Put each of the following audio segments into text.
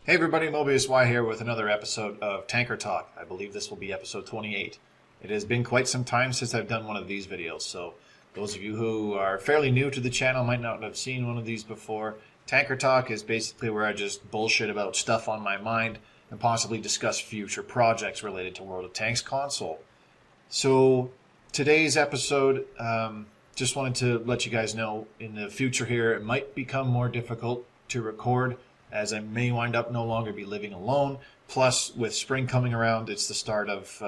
Hey everybody, Mobius Y here with another episode of Tanker Talk. I believe this will be episode 28. It has been quite some time since I've done one of these videos, so those of you who are fairly new to the channel might not have seen one of these before. Tanker Talk is basically where I just bullshit about stuff on my mind and possibly discuss future projects related to World of Tanks console. So today's episode, just wanted to let you guys know in the future here it might become more difficult to record, as I may wind up no longer be living alone. Plus, with spring coming around, it's the start of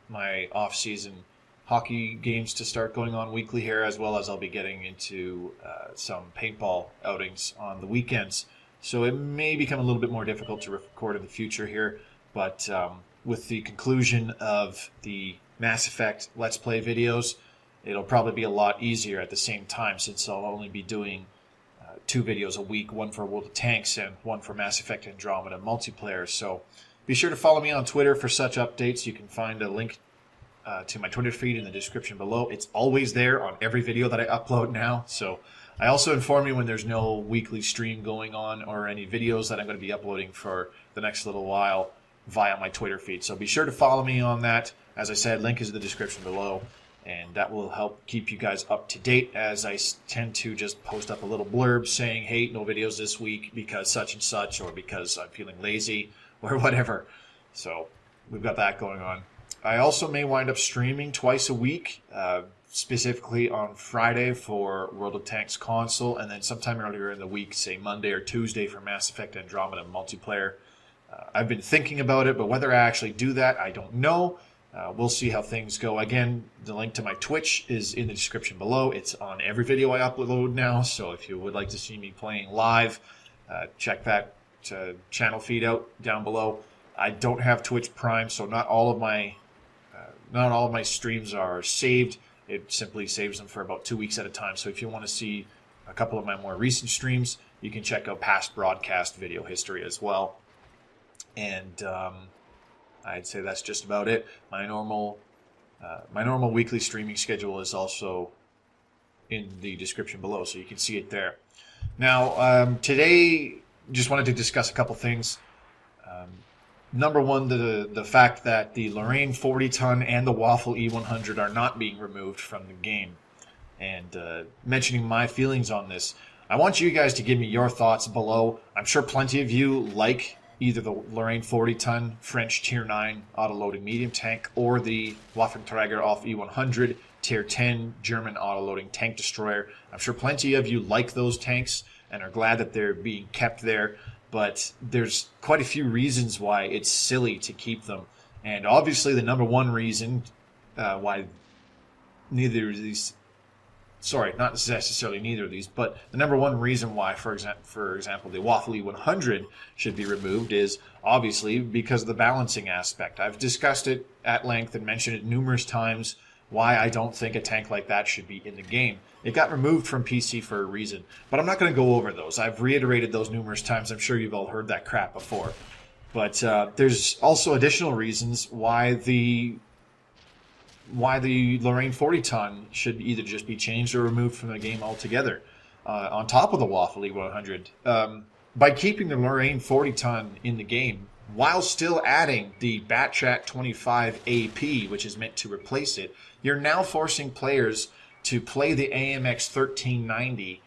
my off-season hockey games to start going on weekly here, as well as I'll be getting into some paintball outings on the weekends. So it may become a little bit more difficult to record in the future here, but with the conclusion of the Mass Effect Let's Play videos, it'll probably be a lot easier at the same time, since I'll only be doing 2 videos a week, one for World of Tanks and one for Mass Effect Andromeda multiplayer. So be sure to follow me on Twitter for such updates. You can find a link to my Twitter feed in the description below. It's always there on every video that I upload now. So I also inform you when there's no weekly stream going on or any videos that I'm going to be uploading for the next little while via my Twitter feed. So be sure to follow me on that. As I said, link is in the description below. And that will help keep you guys up to date, as I tend to just post up a little blurb saying, hey, no videos this week because such and such, or because I'm feeling lazy, or whatever. So we've got that going on. I also may wind up streaming twice a week, specifically on Friday for World of Tanks console, and then sometime earlier in the week, say Monday or Tuesday, for Mass Effect Andromeda multiplayer. I've been thinking about it, but whether I actually do that, I don't know. We'll see how things go. Again, the link to my Twitch is in the description below. It's on every video I upload now, so if you would like to see me playing live, check that channel feed out down below. I don't have Twitch Prime, so not all of my streams are saved. It simply saves them for about 2 weeks at a time. So if you want to see a couple of my more recent streams, you can check out past broadcast video history as well. And I'd say that's just about it. My normal weekly streaming schedule is also in the description below, so you can see it there. Now, today, just wanted to discuss a couple things. Number one, the fact that the Lorraine 40-ton and the Waffle E100 are not being removed from the game. And mentioning my feelings on this, I want you guys to give me your thoughts below. I'm sure plenty of you like either the Lorraine 40-ton French Tier 9 autoloading medium tank or the Waffenträger off E100 Tier 10 German autoloading tank destroyer. I'm sure plenty of you like those tanks and are glad that they're being kept there, but there's quite a few reasons why it's silly to keep them. And obviously the number one reason why neither of these... Sorry, not necessarily neither of these, but the number one reason why, for example, the Waffle E100 should be removed is obviously because of the balancing aspect. I've discussed it at length and mentioned it numerous times why I don't think a tank like that should be in the game. It got removed from PC for a reason, but I'm not going to go over those. I've reiterated those numerous times. I'm sure you've all heard that crap before. But there's also additional reasons why the Lorraine 40-ton should either just be changed or removed from the game altogether, on top of the Waffle E100. By keeping the Lorraine 40-ton in the game, while still adding the Batchat 25 AP, which is meant to replace it, you're now forcing players to play the AMX 1390,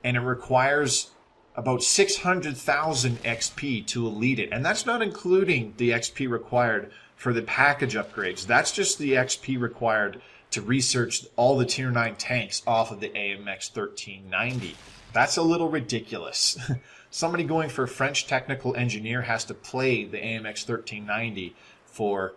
and it requires about 600,000 XP to elite it. And that's not including the XP required for the package upgrades. That's just the XP required to research all the Tier 9 tanks off of the AMX 1390. That's a little ridiculous. Somebody going for French technical engineer has to play the AMX 1390 for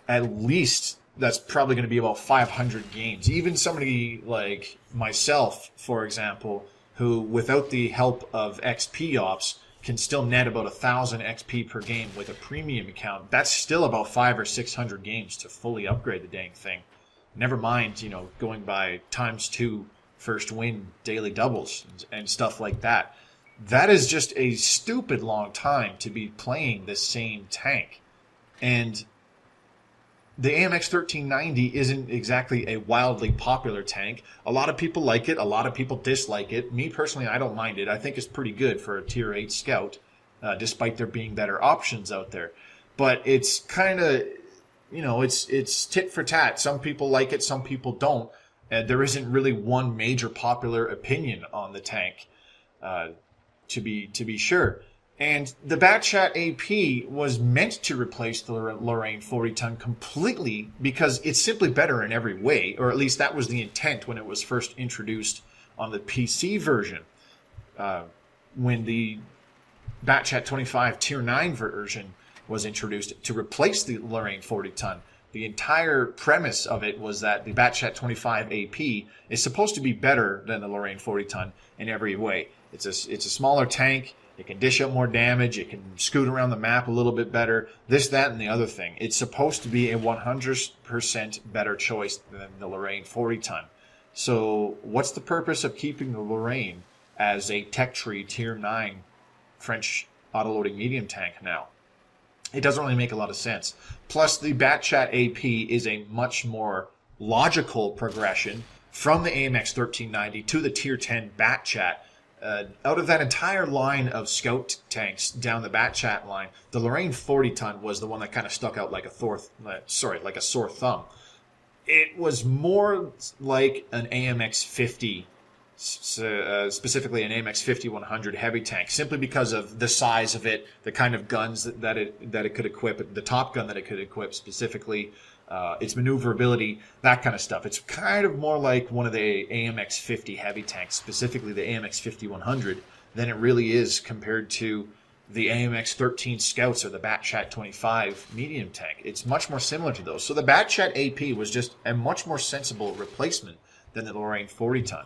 at least, that's probably going to be about 500 games. Even somebody like myself, for example, who without the help of XP ops can still net about 1,000 XP per game with a premium account. That's still about 500 or 600 games to fully upgrade the dang thing. Never mind, going by ×2 first win daily doubles and stuff like that. That is just a stupid long time to be playing the same tank. And the AMX 1390 isn't exactly a wildly popular tank. A lot of people like it. A lot of people dislike it. Me personally, I don't mind it. I think it's pretty good for a Tier 8 Scout. despite there being better options out there. But it's kind of, it's tit for tat. Some people like it, some people don't. There isn't really one major popular opinion on the tank, to be sure. And the Batchat AP was meant to replace the Lorraine 40-ton completely because it's simply better in every way, or at least that was the intent when it was first introduced on the PC version. When the Batchat 25 Tier 9 version was introduced to replace the Lorraine 40-ton, the entire premise of it was that the Batchat 25 AP is supposed to be better than the Lorraine 40-ton in every way. It's a smaller tank. It can dish out more damage. It can scoot around the map a little bit better. This, that, and the other thing. It's supposed to be a 100% better choice than the Lorraine 40-ton. So what's the purpose of keeping the Lorraine as a tech tree Tier 9 French autoloading medium tank now? It doesn't really make a lot of sense. Plus, the Batchat AP is a much more logical progression from the AMX 1390 to the Tier 10 Batchat. Out of that entire line of scout tanks down the Batchat line, the Lorraine 40-ton was the one that kind of stuck out like a sore thumb. It was more like an AMX 50, specifically an AMX 50-100 heavy tank, simply because of the size of it, the kind of guns that it could equip, the top gun that it could equip specifically, its maneuverability, that kind of stuff. It's kind of more like one of the AMX 50 heavy tanks, specifically the AMX 50-100, than it really is compared to the AMX 13 Scouts or the Batchat 25 medium tank. It's much more similar to those. So the Batchat AP was just a much more sensible replacement than the Lorraine 40-ton.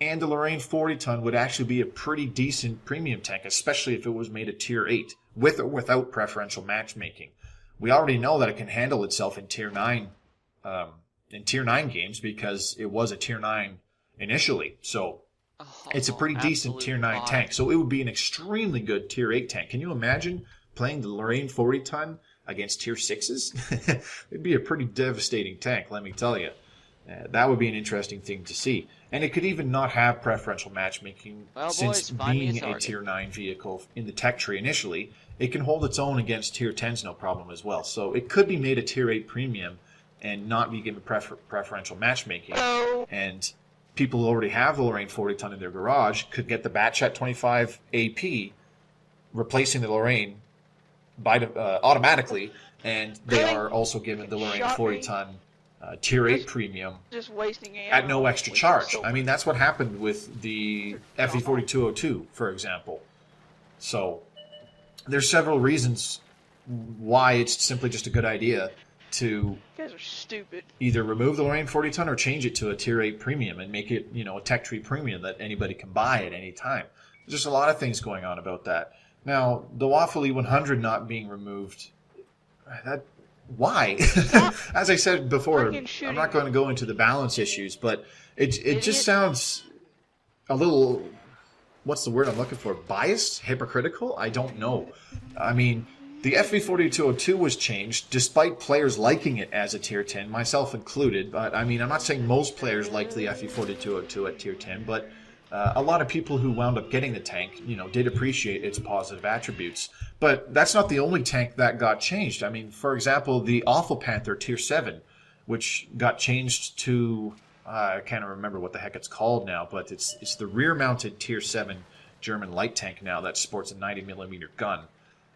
And the Lorraine 40-ton would actually be a pretty decent premium tank, especially if it was made a Tier 8, with or without preferential matchmaking. We already know that it can handle itself in Tier 9 games because it was a Tier 9 initially. So it's a pretty decent Tier 9 tank. So it would be an extremely good Tier 8 tank. Can you imagine playing the Lorraine 40-ton against Tier 6s? It'd be a pretty devastating tank, let me tell you. That would be an interesting thing to see. And it could even not have preferential matchmaking, since being a Tier 9 vehicle in the tech tree initially, it can hold its own against Tier 10s no problem as well. So it could be made a Tier 8 premium and not be given preferential matchmaking. And people who already have the Lorraine 40-ton in their garage could get the Batchat 25 AP, replacing the Lorraine automatically, and they are also given the Lorraine 40-ton Tier 8 premium at no extra charge. I mean, that's what happened with the FE4202, for example. So there's several reasons why it's simply just a good idea to You guys are stupid. either remove the Lorraine 40-ton or change it to a Tier 8 premium and make it, a tech tree premium that anybody can buy at any time. There's just a lot of things going on about that. Now, the Waffle E100 not being removed, why? As I said before, I'm not going to go into the balance issues, but it just sounds a little, what's the word I'm looking for? Biased? Hypocritical? I don't know. I mean, the FV4202 was changed despite players liking it as a Tier 10, myself included. But I mean, I'm not saying most players liked the FV4202 at Tier 10, but a lot of people who wound up getting the tank, did appreciate its positive attributes. But that's not the only tank that got changed. I mean, for example, the Awful Panther Tier 7, which got changed to, I can't remember what the heck it's called now, but it's the rear-mounted Tier 7 German light tank now that sports a 90mm gun.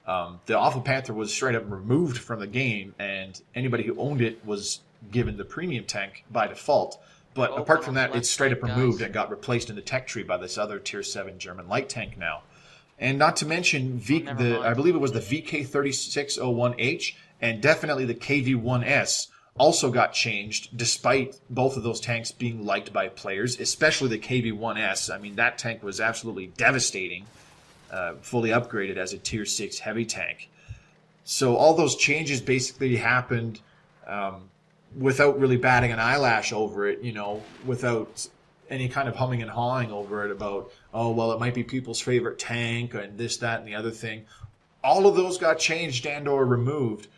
The Awful Panther was straight up removed from the game, and anybody who owned it was given the premium tank by default. But apart from that, it's straight up removed and got replaced in the tech tree by this other Tier 7 German light tank now. And not to mention, I believe it was the VK3601H and definitely the KV1S also got changed, despite both of those tanks being liked by players, especially the KV1S. I mean, that tank was absolutely devastating, fully upgraded as a Tier 6 heavy tank. So all those changes basically happened without really batting an eyelash over it, without any kind of humming and hawing over it about, oh, well, it might be people's favorite tank and this, that, and the other thing. All of those got changed and or removed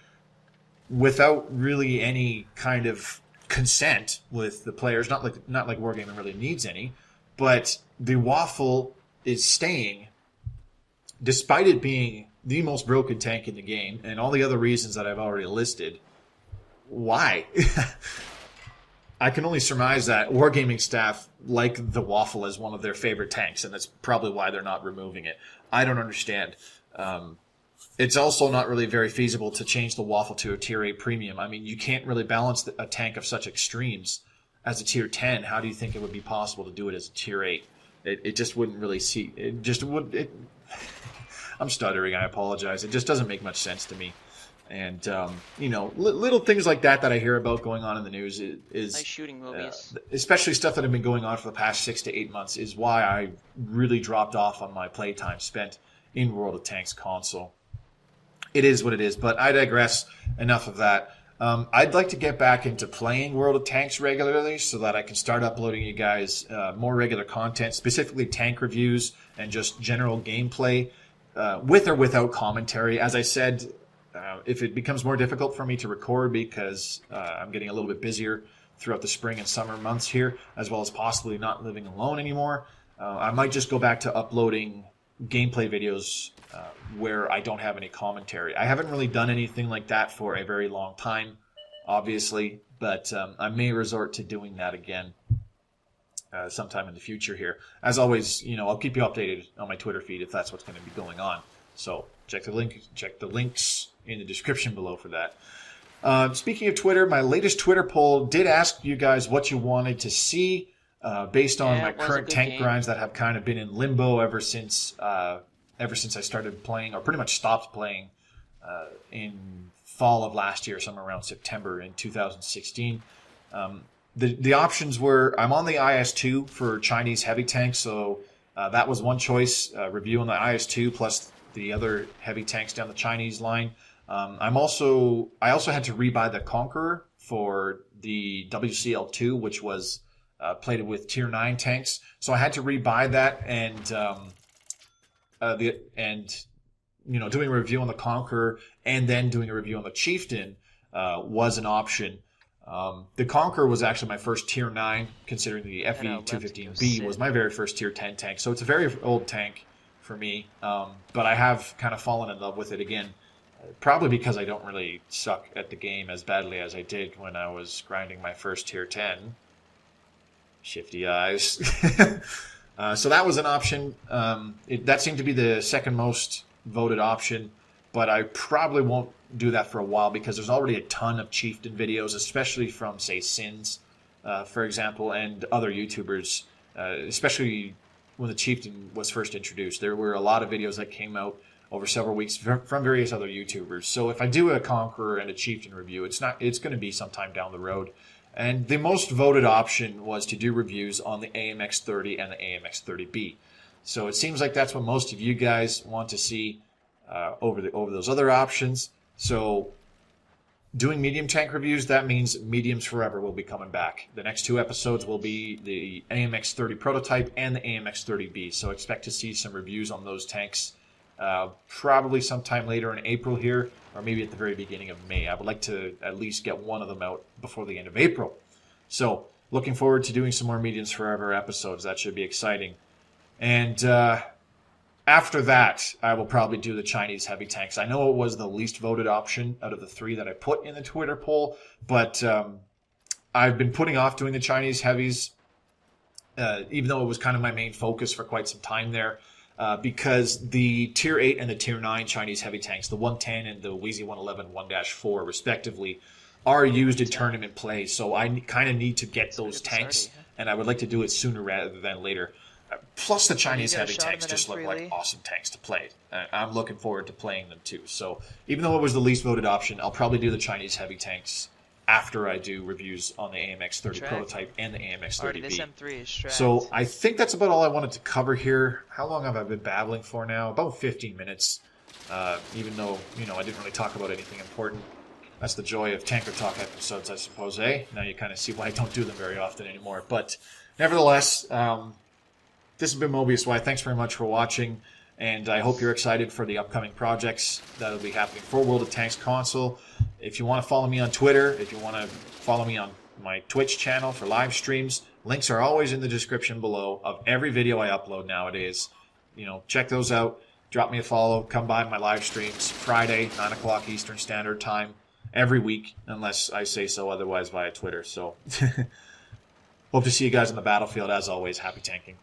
without really any kind of consent with the players. Not like Wargaming really needs any, but the Waffle is staying despite it being the most broken tank in the game and all the other reasons that I've already listed, why? I can only surmise that Wargaming staff like the Waffle as one of their favorite tanks, and that's probably why they're not removing it. I don't understand. It's also not really very feasible to change the Waffle to a Tier 8 premium. I mean, you can't really balance a tank of such extremes as a Tier 10. How do you think it would be possible to do it as a Tier 8? It just wouldn't really see... It just would... I'm stuttering, I apologize. It just doesn't make much sense to me. And, you know, little things like that I hear about going on in the news is nice shooting, Mobius. Especially stuff that have been going on for the past 6 to 8 months is why I really dropped off on my playtime spent in World of Tanks console. It is what it is, but I digress. Enough of that. I'd like to get back into playing World of Tanks regularly so that I can start uploading you guys more regular content, specifically tank reviews and just general gameplay with or without commentary. As I said, if it becomes more difficult for me to record because I'm getting a little bit busier throughout the spring and summer months here, as well as possibly not living alone anymore, I might just go back to uploading gameplay videos where I don't have any commentary. I haven't really done anything like that for a very long time, obviously, but I may resort to doing that again sometime in the future here. As always, you know, I'll keep you updated on my Twitter feed if that's what's going to be going on. So check the links in the description below for that. Speaking of Twitter, my latest Twitter poll did ask you guys what you wanted to see based on my current tank grinds that have kind of been in limbo ever since I started playing, or pretty much stopped playing in fall of last year, somewhere around September in 2016. The options were, I'm on the IS-2 for Chinese heavy tanks, so that was one choice, review on the IS-2 plus the other heavy tanks down the Chinese line. I also had to rebuy the Conqueror for the WCL2, which was plated with Tier 9 tanks. So I had to rebuy that, and you know, doing a review on the Conqueror and then doing a review on the Chieftain was an option. The Conqueror was actually my first Tier 9, considering the FE215B was my very first Tier 10 tank. So it's a very old tank for me, but I have kind of fallen in love with it again, probably because I don't really suck at the game as badly as I did when I was grinding my first Tier 10. Shifty eyes. So that was an option. That seemed to be the second most voted option, but I probably won't do that for a while because there's already a ton of Chieftain videos, especially from, say, Sins, for example, and other YouTubers, especially when the Chieftain was first introduced. There were a lot of videos that came out over several weeks from various other YouTubers. So if I do a Conqueror and a Chieftain review, it's going to be sometime down the road. And the most voted option was to do reviews on the AMX-30 and the AMX-30B. So it seems like that's what most of you guys want to see over those other options. So doing medium tank reviews, that means Mediums Forever will be coming back. The next two episodes will be the AMX-30 prototype and the AMX-30B. So expect to see some reviews on those tanks probably sometime later in April here, or maybe at the very beginning of May. I would like to at least get one of them out before the end of April. So looking forward to doing some more Mediums Forever episodes. That should be exciting. And after that, I will probably do the Chinese heavy tanks. I know it was the least voted option out of the three that I put in the Twitter poll, but I've been putting off doing the Chinese heavies, even though it was kind of my main focus for quite some time there, because the Tier 8 and the Tier 9 Chinese heavy tanks, the 110 and the Wheezy 111 1-4 respectively, are used in tournament play. So I kind of need to get those tanks, and I would like to do it sooner rather than later. Plus, the Chinese heavy tanks just look like awesome tanks to play. I'm looking forward to playing them too. So even though it was the least voted option, I'll probably do the Chinese heavy tanks after I do reviews on the AMX-30 prototype and the AMX-30B. So I think that's about all I wanted to cover here. How long have I been babbling for now? About 15 minutes. Even though, you know, I didn't really talk about anything important. That's the joy of Tanker Talk episodes, I suppose, eh? Now you kind of see why I don't do them very often anymore. But nevertheless, this has been Mobius Y. Thanks very much for watching, and I hope you're excited for the upcoming projects that will be happening for World of Tanks console. If you want to follow me on Twitter, if you want to follow me on my Twitch channel for live streams, links are always in the description below of every video I upload nowadays. You know, check those out. drop me a follow. Come by my live streams Friday, 9 o'clock Eastern Standard Time, every week, unless I say so otherwise via Twitter. So hope to see you guys on the battlefield. As always, happy tanking.